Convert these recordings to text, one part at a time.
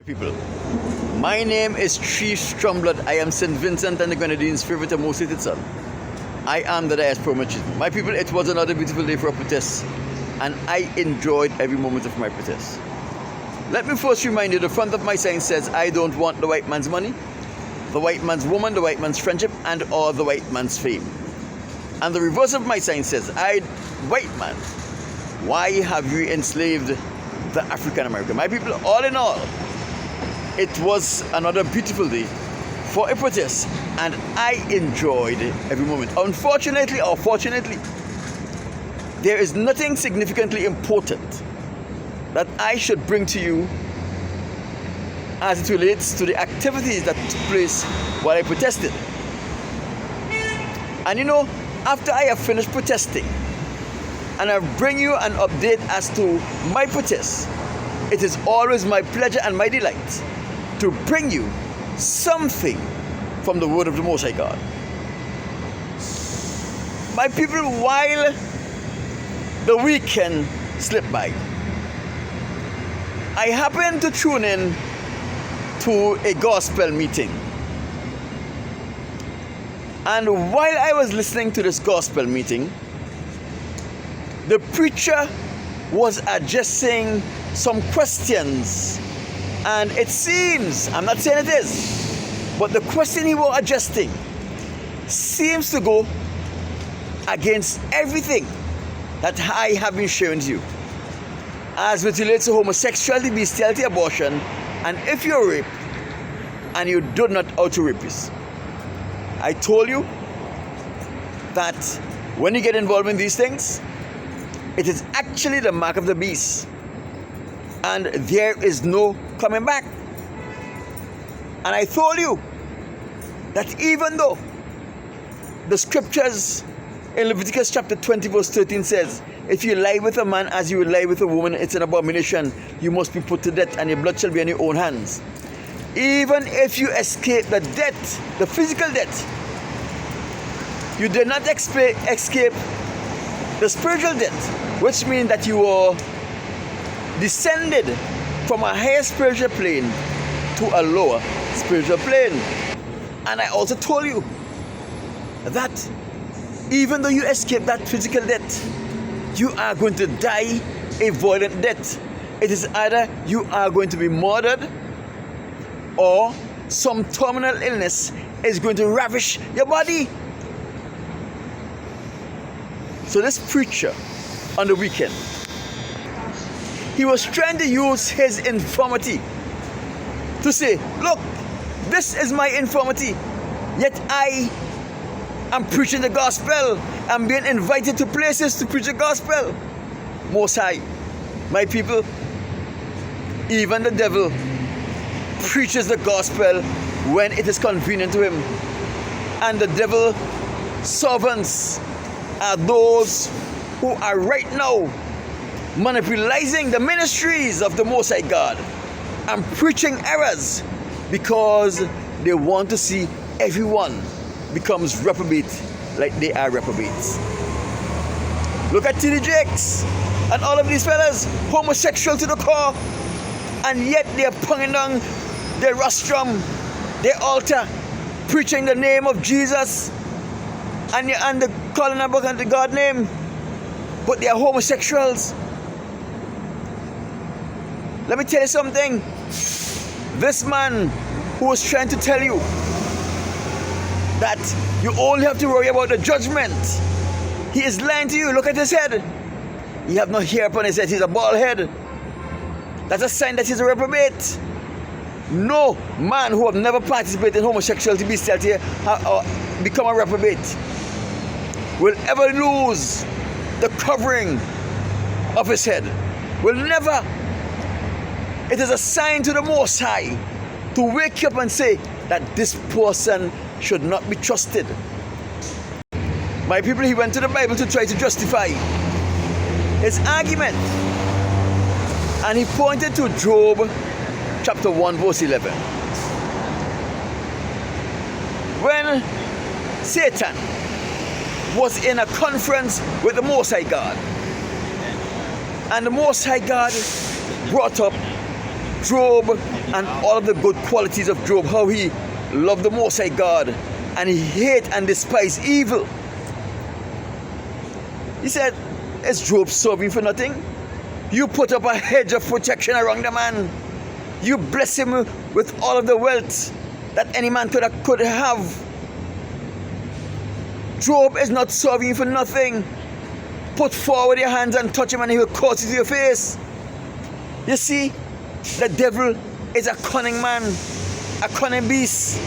People, my name is Chief Strumblood. I am St. Vincent and the Grenadines' favorite and most hated son. I am the diaspora magician. My people, it was another beautiful day for a protest, and I enjoyed every moment of my protest. Let me first remind you, the front of my sign says, I don't want the white man's money, the white man's woman, the white man's friendship, and or the white man's fame. And the reverse of my sign says, white man, why have you enslaved the African American? My people, all in all, it was another beautiful day for a protest, and I enjoyed every moment. Unfortunately or fortunately, there is nothing significantly important that I should bring to you as it relates to the activities that took place while I protested. And you know, after I have finished protesting and I bring you an update as to my protest, it is always my pleasure and my delight to bring you something from the word of the Most High God. My people, while the weekend slipped by, I happened to tune in to a gospel meeting. And while I was listening to this gospel meeting, the preacher was addressing some questions. And it seems, I'm not saying it is, but the question he was adjusting seems to go against everything that I have been sharing to you, as it relates to homosexuality, bestiality, abortion, and if you're raped and you do not out to rapists. I told you that when you get involved in these things, it is actually the mark of the beast, and there is no coming back. And I told you that even though the scriptures in Leviticus chapter 20 verse 13 says, if you lie with a man as you will lie with a woman, it's an abomination, you must be put to death, and your blood shall be on your own hands. Even if you escape the death, the physical death, you did not escape the spiritual death, which means that you are descended from a higher spiritual plane to a lower spiritual plane. And I also told you that even though you escape that physical death, you are going to die a violent death. It is either you are going to be murdered or some terminal illness is going to ravish your body. So this preacher on the weekend, he was trying to use his infirmity to say, look, this is my infirmity, yet I am preaching the gospel. I'm being invited to places to preach the gospel. Most High, my people, even the devil preaches the gospel when it is convenient to him. And the devil's servants are those who are right now monopolizing the ministries of the Most High God and preaching errors because they want to see everyone becomes reprobate like they are reprobates. Look at T.D. Jakes and all of these fellas, homosexual to the core, and yet they are putting down their rostrum, their altar, preaching the name of Jesus and the calling about the God name, but they are homosexuals. Let me tell you something. This man who was trying to tell you that you only have to worry about the judgment, he is lying to you. Look at his head. He have no hair upon his head. He's a bald head. That's a sign that he's a reprobate. No man who have never participated in homosexuality, bestiality, or become a reprobate will ever lose the covering of his head. Will never. It is a sign to the Most High to wake you up and say that this person should not be trusted. My people, he went to the Bible to try to justify his argument. And he pointed to Job chapter 1 verse 11. When Satan was in a conference with the Most High God, and the Most High God brought up Job and all of the good qualities of Job, how he loved the Most High God and he hate and despise evil. He said, is Job serving for nothing? You put up a hedge of protection around the man. You bless him with all of the wealth that any man could have. Job is not serving you for nothing. Put forward your hands and touch him and he will curse you to your face. You see, the devil is a cunning man, a cunning beast.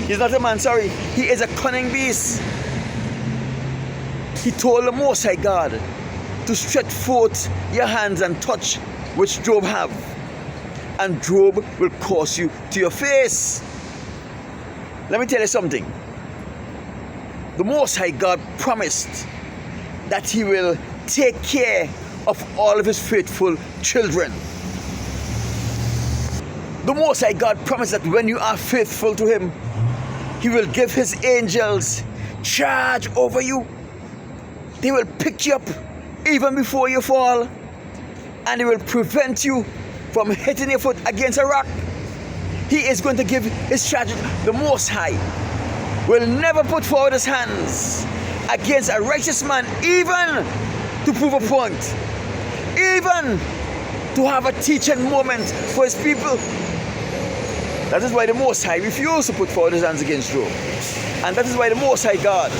He's not a man, sorry. He is a cunning beast. He told the Most High God to stretch forth your hands and touch which Job have. And Job will curse you to your face. Let me tell you something. The Most High God promised that he will take care of all of his faithful children. The Most High God promised that when you are faithful to him, he will give his angels charge over you. They will pick you up even before you fall, and they will prevent you from hitting your foot against a rock. He is going to give his charge. The Most High will never put forward his hands against a righteous man, even to prove a point, even to have a teaching moment for his people. That is why the Most High refused to put forward his hands against Job. And that is why the Most High God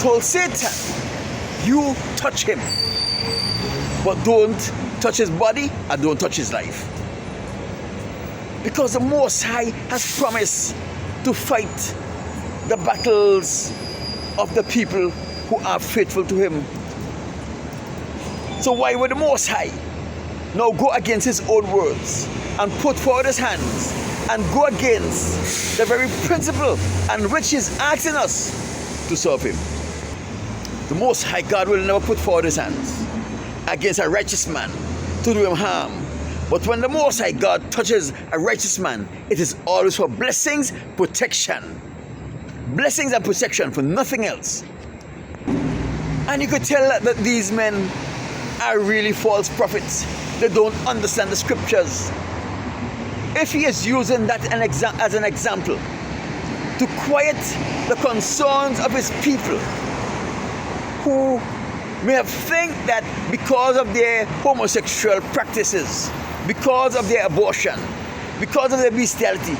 told Satan, you touch him, but don't touch his body and don't touch his life. Because the Most High has promised to fight the battles of the people who are faithful to him. So why would the Most High now go against his own words and put forward his hands and go against the very principle and which he's asking us to serve him? The Most High God will never put forward his hands against a righteous man to do him harm. But when the Most High God touches a righteous man, it is always for blessings, protection. Blessings and protection, for nothing else. And you could tell that these men are really false prophets. They don't understand the scriptures. If he is using that as an example to quiet the concerns of his people, who may have think that because of their homosexual practices, because of their abortion, because of their bestiality,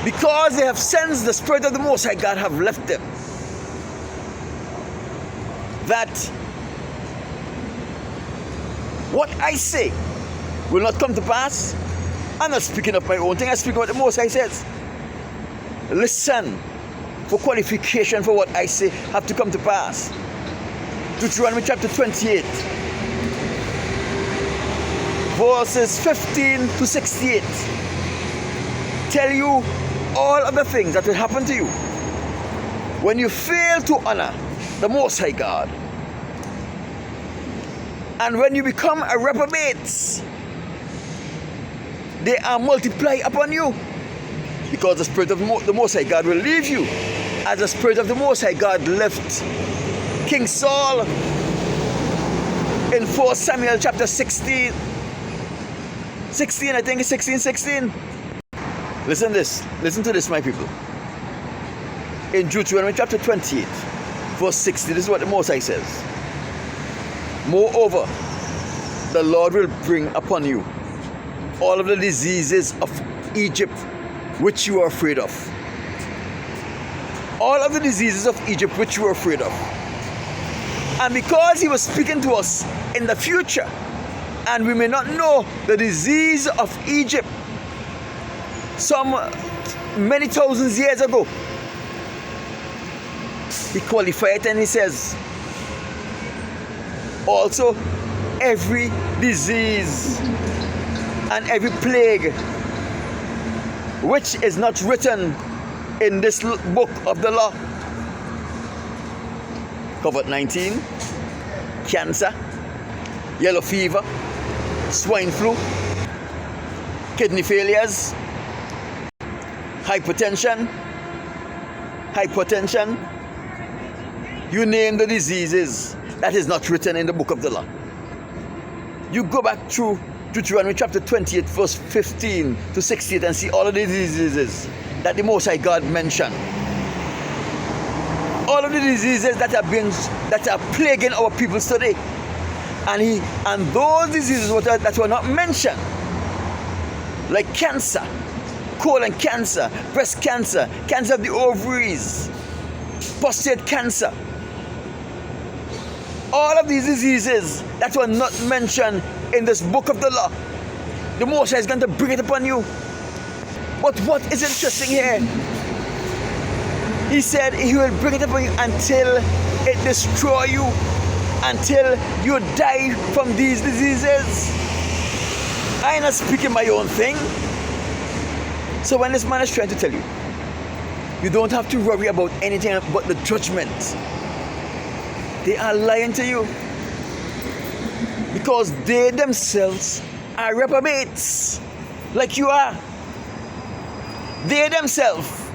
because they have sensed the Spirit of the Most High God have left them, that what I say will not come to pass. I'm not speaking of my own thing, I'm speaking what the Most High says. Listen for qualification for what I say have to come to pass. Deuteronomy chapter 28, verses 15 to 68 tell you all of the things that will happen to you when you fail to honor the Most High God, and when you become a reprobate. They are multiplied upon you, because the Spirit of the Most High God will leave you, as the Spirit of the Most High God left King Saul in 1 Samuel chapter 16, I think it's 16. Listen to this, my people. In Deuteronomy chapter 28, verse 60, this is what the Most High says. Moreover, the Lord will bring upon you all of the diseases of Egypt which you are afraid of. All of the diseases of Egypt which you are afraid of. And because he was speaking to us in the future, and we may not know the disease of Egypt some many thousands years ago, he qualified and he says, also every disease and every plague which is not written in this book of the law. COVID-19, cancer, yellow fever, swine flu, kidney failures, hypertension, you name the diseases that is not written in the book of the law. You go back through Deuteronomy chapter 28, verse 15 to 16, and see all of the diseases that the Most High God mentioned. All of the diseases that are plaguing our people today. And those diseases that were not mentioned, like cancer, colon cancer, breast cancer, cancer of the ovaries, prostate cancer, all of these diseases that were not mentioned in this book of the law, the Most High is going to bring it upon you. But what is interesting here, he said he will bring it upon you until it destroy you, until you die from these diseases. I am not speaking my own thing. So when this man is trying to tell you, you don't have to worry about anything but the judgment, they are lying to you, because they themselves are reprobates like you are. They themselves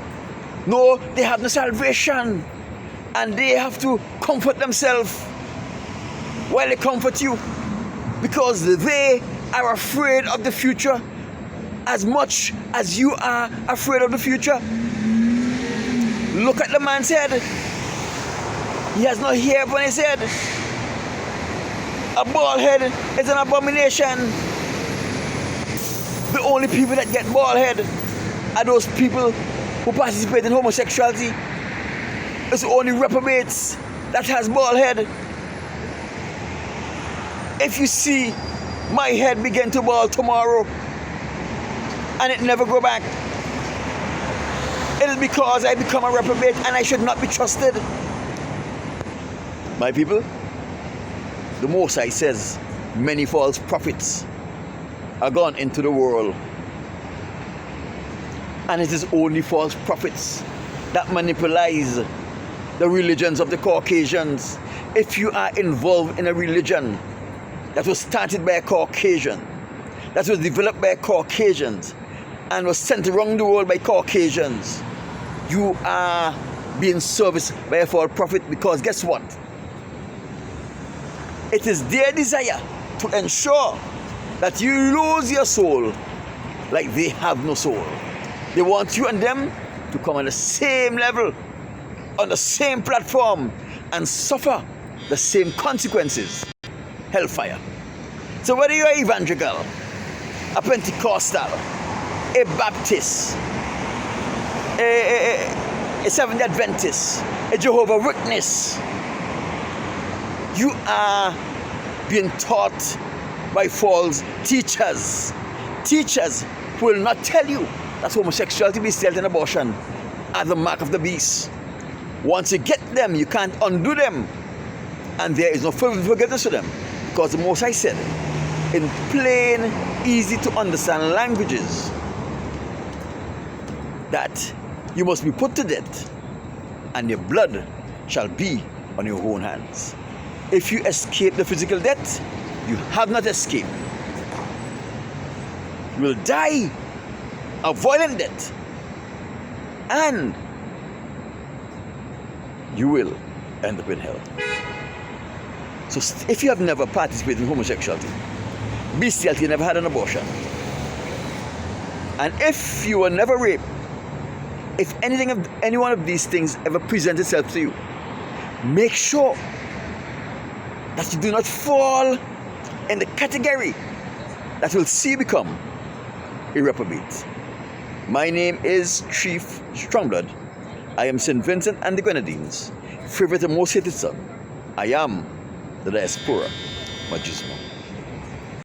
know they have no salvation, and they have to comfort themselves while they comfort you, because they are afraid of the future as much as you are afraid of the future. Look at the man's head. He has no hair upon his head. A bald head is an abomination. The only people that get bald head are those people who participate in homosexuality. It's only reprobates that has bald head. If you see my head begin to bald tomorrow and it never go back, it is because I become a reprobate and I should not be trusted. My people, the Most High says many false prophets are gone into the world, and it is only false prophets that monopolize the religions of the Caucasians. If you are involved in a religion that was started by a Caucasian, that was developed by Caucasians, and was sent around the world by Caucasians, you are being serviced by a false prophet, because guess what? It is their desire to ensure that you lose your soul like they have no soul. They want you and them to come on the same level, on the same platform, and suffer the same consequences. Hellfire. So whether you're evangelical, a Pentecostal, a Baptist, a Seventh-day Adventist, a Jehovah's Witness, you are being taught by false teachers. Teachers who will not tell you that homosexuality, bestiality, and abortion are the mark of the beast. Once you get them, you can't undo them. And there is no forgiveness for them. Because the Most High said, in plain, easy to understand languages, that you must be put to death, and your blood shall be on your own hands. If you escape the physical death, you have not escaped. You will die a violent death, and you will end up in hell. So if you have never participated in homosexuality, bestiality, you never had an abortion, and if you were never raped, if any one of these things ever presents itself to you, make sure that you do not fall in the category that will see you become a reprobate. My name is Chief Strongblood. I am St. Vincent and the Grenadines' favorite and most hated son. I am the Diaspora Magismo.